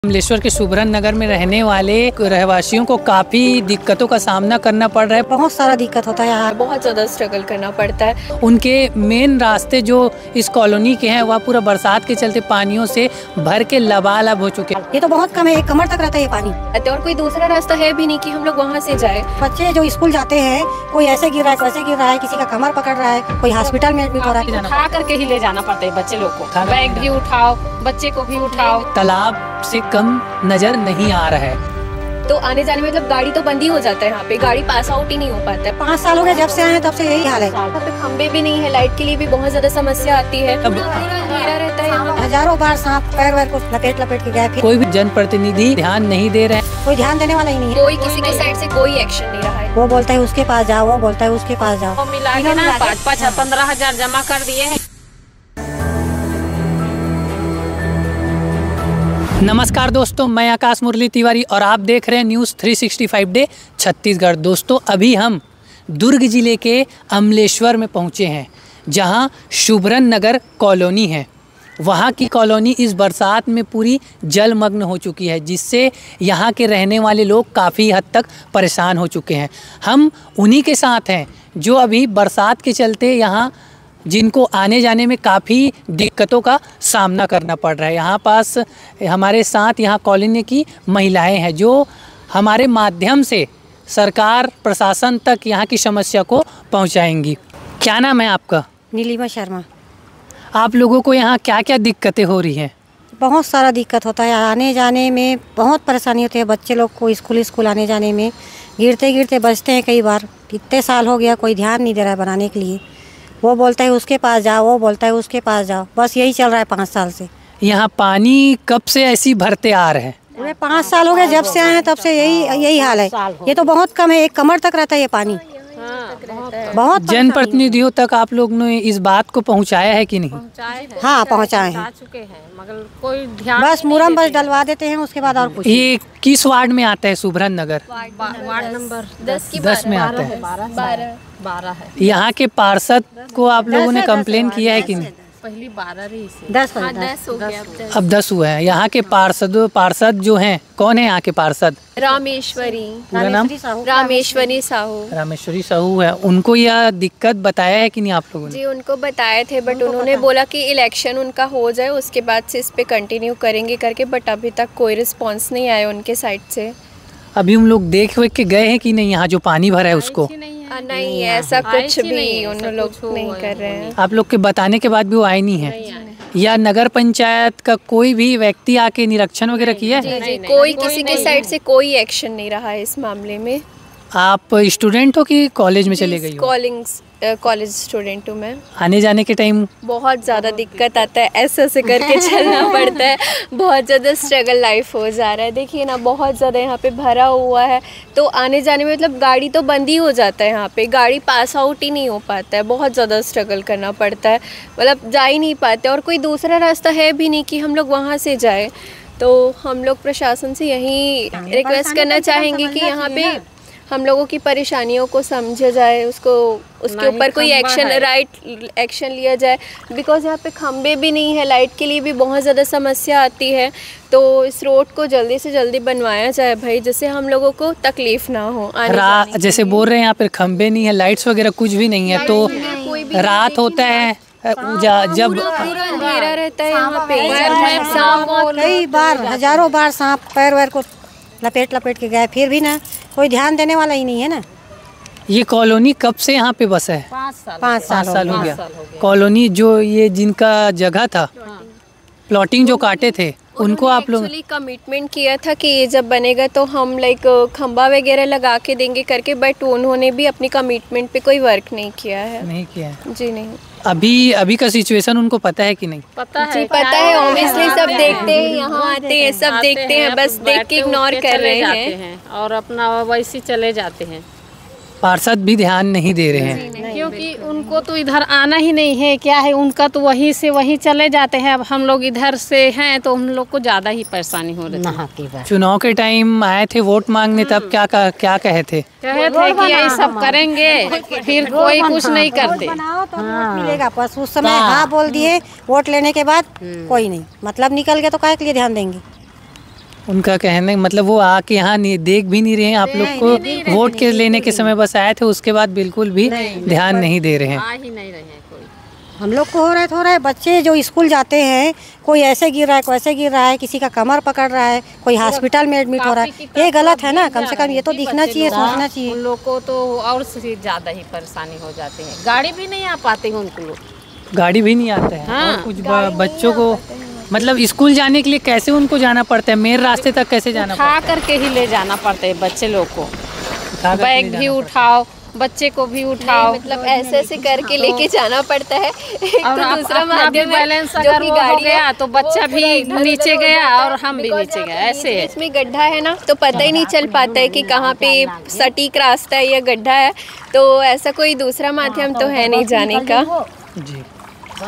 अमलेश्वर के शुभरन नगर में रहने वाले रहवासियों को काफी दिक्कतों का सामना करना पड़ रहा है। बहुत सारा दिक्कत होता है यहाँ, बहुत ज़्यादा स्ट्रगल करना पड़ता है। उनके मेन रास्ते जो इस कॉलोनी के हैं वह पूरा बरसात के चलते पानियों से भर के लबालब हो चुके हैं। ये तो बहुत कम है, एक कमर तक रहता है ये पानी और कोई दूसरा रास्ता है भी नहीं कि हम लोग वहाँ से जाए। बच्चे जो स्कूल जाते हैं, कोई ऐसे गिर रहा है, वैसे गिर रहा है, किसी का कमर पकड़ रहा है, कोई हॉस्पिटल में एडमिट हो रहा है। उठा करके ही ले जाना पड़ता है बच्चे लोग को, बैग भी उठाओ, बच्चे को भी उठाओ। तालाब से कम नजर नहीं आ रहा है, तो आने जाने में मतलब गाड़ी तो बंद ही हो जाता है। यहाँ पे गाड़ी पास आउट ही नहीं हो पाता है। 5 साल हो गए जब से आए हैं तब से यही हाल है। यहाँ पे खंबे भी नहीं है, लाइट के लिए भी बहुत ज्यादा समस्या आती है। अंधेरा रहता है यहाँ। हजारों बार सांप पैर वैर को लपेट के गए, फिर कोई भी जनप्रतिनिधि ध्यान नहीं दे रहे हैं। कोई ध्यान देने वाला ही नहीं है। कोई किसी के साइड से कोई एक्शन नहीं रहा है। वो बोलता है उसके पास जाओ, वो बोलता है उसके पास जाओ। मिला के ना 5-15 हजार जमा कर दिए हैं। नमस्कार दोस्तों, मैं आकाश मुरली तिवारी और आप देख रहे हैं न्यूज़ 365 डे छत्तीसगढ़। दोस्तों, अभी हम दुर्ग जिले के अमलेश्वर में पहुंचे हैं, जहां शुभरन नगर कॉलोनी है। वहां की कॉलोनी इस बरसात में पूरी जलमग्न हो चुकी है, जिससे यहां के रहने वाले लोग काफ़ी हद तक परेशान हो चुके हैं। हम उन्हीं के साथ हैं जो अभी बरसात के चलते यहाँ जिनको आने जाने में काफ़ी दिक्कतों का सामना करना पड़ रहा है। यहाँ पास हमारे साथ यहाँ कॉलोनी की महिलाएं हैं जो हमारे माध्यम से सरकार प्रशासन तक यहाँ की समस्या को पहुँचाएंगी। क्या नाम है आपका? नीलिमा शर्मा। आप लोगों को यहाँ क्या क्या दिक्कतें हो रही हैं? बहुत सारा दिक्कत होता है, आने जाने में बहुत परेशानी होती है। बच्चे लोग को स्कूल आने जाने में गिरते गिरते बचते हैं कई बार। इतने साल हो गया, कोई ध्यान नहीं दे रहा है बनाने के लिए। वो बोलता है उसके पास जाओ, वो बोलता है उसके पास जाओ, बस यही चल रहा है 5 साल से। यहाँ पानी कब से ऐसी भरते आ रहे हैं? पूरे 5 साल हो गए जब से आए हैं तब से यही हाल है। ये तो बहुत कम है, एक कमर तक रहता है ये पानी। बहुत जनप्रतिनिधियों तक आप लोग ने इस बात को पहुँचाया है कि नहीं? हाँ, पहुँचाए हैं, मगर कोई ध्यान बस मुरम बस डलवा देते हैं, उसके बाद और कुछ। ये किस वार्ड में आता है? शुभरन नगर वार्ड नंबर 10 में आता है। 12 है। यहाँ के पार्षद को आप लोगों ने कंप्लेन किया है कि नहीं? पहली 12 रही से 10 हो गया अब 10 हुआ है। यहाँ के पार्षद जो हैं, कौन है यहाँ के पार्षद? रामेश्वरी। पूरा नाम? रामेश्वरी साहू। रामेश्वरी साहू है। उनको यह दिक्कत बताया है कि नहीं आप लोगों ने? जी, उनको बताए थे, बट उन्होंने बोला कि इलेक्शन उनका हो जाए उसके बाद से इस पे कंटिन्यू करेंगे करके, बट अभी तक कोई रिस्पांस नहीं आया उनके साइड से। अभी हम लोग देख के गए हैं कि नहीं यहाँ जो पानी भरा है उसको? नहीं, ऐसा कुछ भी उन लोग नहीं कर रहे हैं। आप लोग के बताने के बाद भी वो आए नहीं है? या नगर पंचायत का कोई भी व्यक्ति आके निरीक्षण वगैरह किया है? जी, कोई किसी के साइड से कोई एक्शन नहीं रहा है इस मामले में। आप स्टूडेंट हो कि कॉलेज में चले गई हो? कॉलेज स्टूडेंट हूँ मैं। आने जाने के टाइम बहुत ज़्यादा दिक्कत आता है, ऐसे करके चलना पड़ता है। बहुत ज़्यादा स्ट्रगल लाइफ हो जा रहा है। देखिए ना, बहुत ज़्यादा यहाँ पे भरा हुआ है, तो आने जाने में मतलब गाड़ी तो बंद ही हो जाता है। यहाँ पे गाड़ी पास आउट ही नहीं हो पाता है। बहुत ज़्यादा स्ट्रगल करना पड़ता है, मतलब जा ही नहीं पाते। और कोई दूसरा रास्ता है भी नहीं कि हम लोग वहाँ से जाए। तो हम लोग प्रशासन से यही रिक्वेस्ट करना चाहेंगे कि यहाँ पे हम लोगों की परेशानियों को समझा जाए, उसके ऊपर कोई एक्शन लिया जाए। बिकॉज यहाँ पे खंबे भी नहीं है, लाइट के लिए भी बहुत ज़्यादा समस्या आती है। तो इस रोड को जल्दी से जल्दी बनवाया जाए भाई, जिससे हम लोगों को तकलीफ ना हो। जैसे बोल रहे हैं यहाँ पे खंबे नहीं है, लाइट्स वगैरह कुछ भी नहीं है, तो रात होता है जब अंधेरा रहता है यहाँ पे। कई बार हजारों बार सांप पैर वैर को लपेट के गए, फिर भी ना कोई ध्यान देने वाला ही नहीं है ना। ये कॉलोनी कब से यहाँ पे बसा है? 5 साल हो गया। कॉलोनी जो ये जिनका जगह था, प्लॉटिंग जो काटे थे, उनको आप लोग एक्चुअली कमिटमेंट किया था कि ये जब बनेगा तो हम खंबा वगैरह लगा के देंगे करके, बट उन्होंने भी अपनी कमिटमेंट पे कोई वर्क नहीं किया है। नहीं किया है? जी नहीं। अभी का सिचुएशन उनको पता है कि नहीं? पता है, जी पता है। ऑब्वियसली सब देखते हैं, यहाँ आते हैं, सब देखते हैं, बस देख के इग्नोर कर रहे हैं और अपना वैसे चले जाते हैं। पार्षद भी ध्यान नहीं दे रहे हैं, क्योंकि उनको तो इधर आना ही नहीं है। क्या है, उनका तो वहीं से वहीं चले जाते हैं। अब हम लोग इधर से हैं तो हम लोग को ज़्यादा ही परेशानी हो रही है। चुनाव के टाइम आए थे वोट मांगने, तब क्या कहे थे? कहे थे कि यही सब करेंगे, फिर कोई कुछ नहीं करते। मिलेगा बस उस समय हाँ बोल दिए, वोट लेने के बाद कोई नहीं। मतलब निकल गए तो काहे के लिए ध्यान देंगे? उनका कहने मतलब वो आके यहाँ नहीं देख भी नहीं रहे हैं आप लोग को, वोट के लेने के समय बस आए थे, उसके बाद बिल्कुल भी ध्यान नहीं दे रहे हैं। आ ही नहीं रहे हैं कोई। हम लोग को हो रहा है बच्चे जो स्कूल जाते हैं, कोई ऐसे गिर रहा है, कोई ऐसे गिर रहा है, किसी का कमर पकड़ रहा है, कोई हॉस्पिटल में एडमिट हो रहा है। ये गलत है ना, कम से कम ये तो दिखना चाहिए, सोचना चाहिए। उन लोग को तो और से ज़्यादा ही परेशानी हो जाती है, गाड़ी भी नहीं आ पाते हैं उनको लोग, गाड़ी भी नहीं आता है। हाँ। और कुछ बच्चों को मतलब स्कूल जाने के लिए कैसे उनको जाना पड़ता है, मेन रास्ते तक कैसे जाना पड़ता उठा करके ही ले जाना पड़ता है बच्चे लोग को, है? बैग भी उठाओ, बच्चे को भी उठाओ, मतलब ऐसे ऐसे करके लेके जाना पड़ता है। एक और तो दूसरा अपना भी माध्यम है बैलेंस जो अगर कि वो हो गाड़ी गया तो बच्चा भी नीचे गया और हम भी नीचे गए, ऐसे है। इसमें गड्ढा है ना, तो पता ही नहीं चल पाता है कि कहाँ पे सटीक रास्ता है या गड्ढा है, तो ऐसा कोई दूसरा माध्यम तो है नहीं जाने का। जी,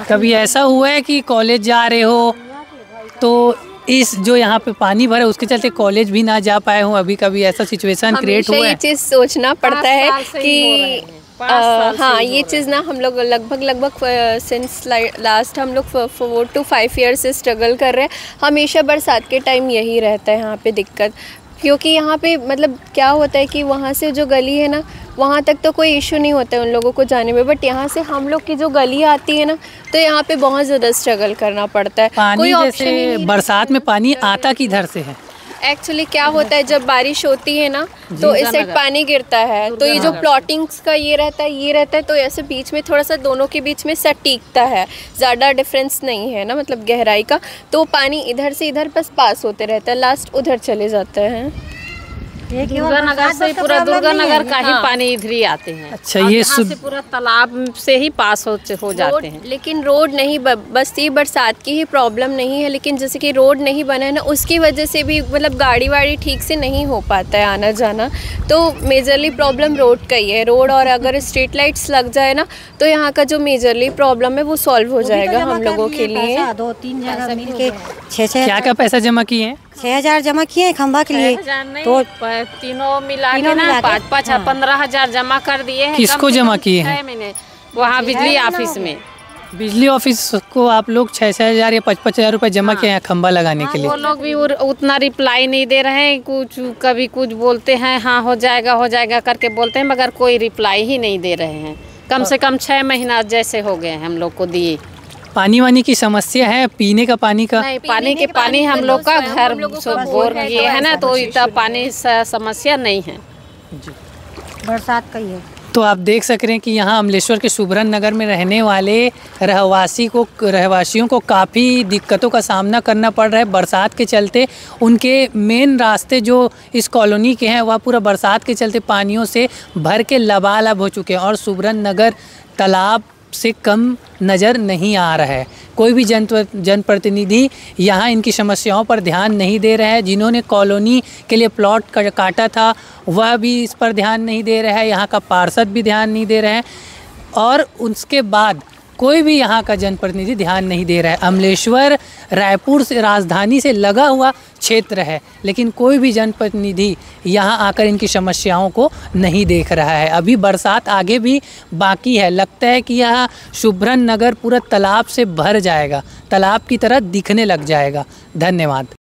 कभी ऐसा हुआ है कि कॉलेज जा रहे हो तो इस जो यहाँ पे पानी भरा उसके चलते कॉलेज भी ना जा पाए हो, अभी कभी ऐसा सिचुएशन क्रिएट हमेशा हुआ ये है? चीज़ सोचना पड़ता है 5 साल से ही हो रहे कि हैं, 5 साल से हाँ, ही हो ये रहे चीज़ ना हम लोग लगभग सिंस लास्ट हम लोग 4 to 5 ईयर से स्ट्रगल कर रहे हैं। हमेशा बरसात के टाइम यही रहता है यहाँ पे दिक्कत, क्योंकि यहाँ पे मतलब क्या होता है कि वहाँ से जो गली है ना, वहाँ तक तो कोई इशू नहीं होता है उन लोगों को जाने में, बट यहाँ से हम लोग की जो गली आती है ना, तो यहाँ पे बहुत ज़्यादा स्ट्रगल करना पड़ता है। पानी कोई ऑप्शन ही जैसे नहीं। बरसात में पानी आता किधर से है? एक्चुअली क्या होता है, जब बारिश होती है ना तो इस साइड पानी गिरता है, तो ये जो प्लॉटिंग्स का ये रहता है तो ऐसे बीच में थोड़ा सा दोनों के बीच में सटीकता है, ज़्यादा डिफरेंस नहीं है ना, मतलब गहराई का, तो पानी इधर से इधर बस पास होते रहता है, लास्ट उधर चले जाते हैं। दुर्गा नगर से पूरा दुर्गा नगर का ही पानी इधर ही आते हैं। अच्छा, और ये यहाँ से पूरा तालाब से ही पास हो जाते हैं। लेकिन रोड नहीं बस ये बरसात की ही प्रॉब्लम नहीं है, लेकिन जैसे कि रोड नहीं बना है ना, उसकी वजह से भी मतलब गाड़ी वाड़ी ठीक से नहीं हो पाता है आना जाना, तो मेजरली प्रॉब्लम रोड का ही है। रोड और अगर स्ट्रीट लाइट्स लग जाए ना, तो यहाँ का जो मेजरली प्रॉब्लम है वो सॉल्व हो जाएगा हम लोगों के लिए। 2-3 जगह मिल के 6-6 क्या क्या पैसा जमा किए हैं? 6,000 जमा किए हैं खंभा के लिए, तो तीनों मिला के ना 5-5 15,000 जमा कर दिए हैं। किसको जमा किए हैं? 6 महीने वहाँ बिजली ऑफिस में। बिजली ऑफिस को आप लोग 6,000 या 5,000 रुपये जमा किए हैं खंभा लगाने के लिए? वो लोग भी उतना रिप्लाई नहीं दे रहे हैं, कुछ कभी कुछ बोलते हैं हाँ हो जाएगा करके बोलते हैं, मगर कोई रिप्लाई ही नहीं दे रहे हैं। कम से कम 6 महीना जैसे हो गए हम लोग को दिए। पानी वानी की समस्या है, पीने का पानी का? नहीं, पानी हम लोग का घर बोर ये है ना, तो इतना पानी समस्या नहीं है। बरसात का ही है। तो आप देख सक रहे हैं कि यहाँ अमलेश्वर के सुबरन नगर में रहने वाले रहवासियों को काफ़ी दिक्कतों का सामना करना पड़ रहा है बरसात के चलते। उनके मेन रास्ते जो इस कॉलोनी के हैं वह पूरा बरसात के चलते पानियों से भर के लबालब हो चुके हैं और सुबरन नगर तालाब से कम नज़र नहीं आ रहा है। कोई भी जनप्रतिनिधि यहाँ इनकी समस्याओं पर ध्यान नहीं दे रहा है। जिन्होंने कॉलोनी के लिए प्लॉट काटा था वह भी इस पर ध्यान नहीं दे रहा है, यहाँ का पार्षद भी ध्यान नहीं दे रहा है और उसके बाद कोई भी यहाँ का जनप्रतिनिधि ध्यान नहीं दे रहा है। अमलेश्वर रायपुर से राजधानी से लगा हुआ क्षेत्र है, लेकिन कोई भी जनप्रतिनिधि यहाँ आकर इनकी समस्याओं को नहीं देख रहा है। अभी बरसात आगे भी बाकी है, लगता है कि यह सुबरन नगर पूरा तालाब से भर जाएगा, तालाब की तरह दिखने लग जाएगा। धन्यवाद।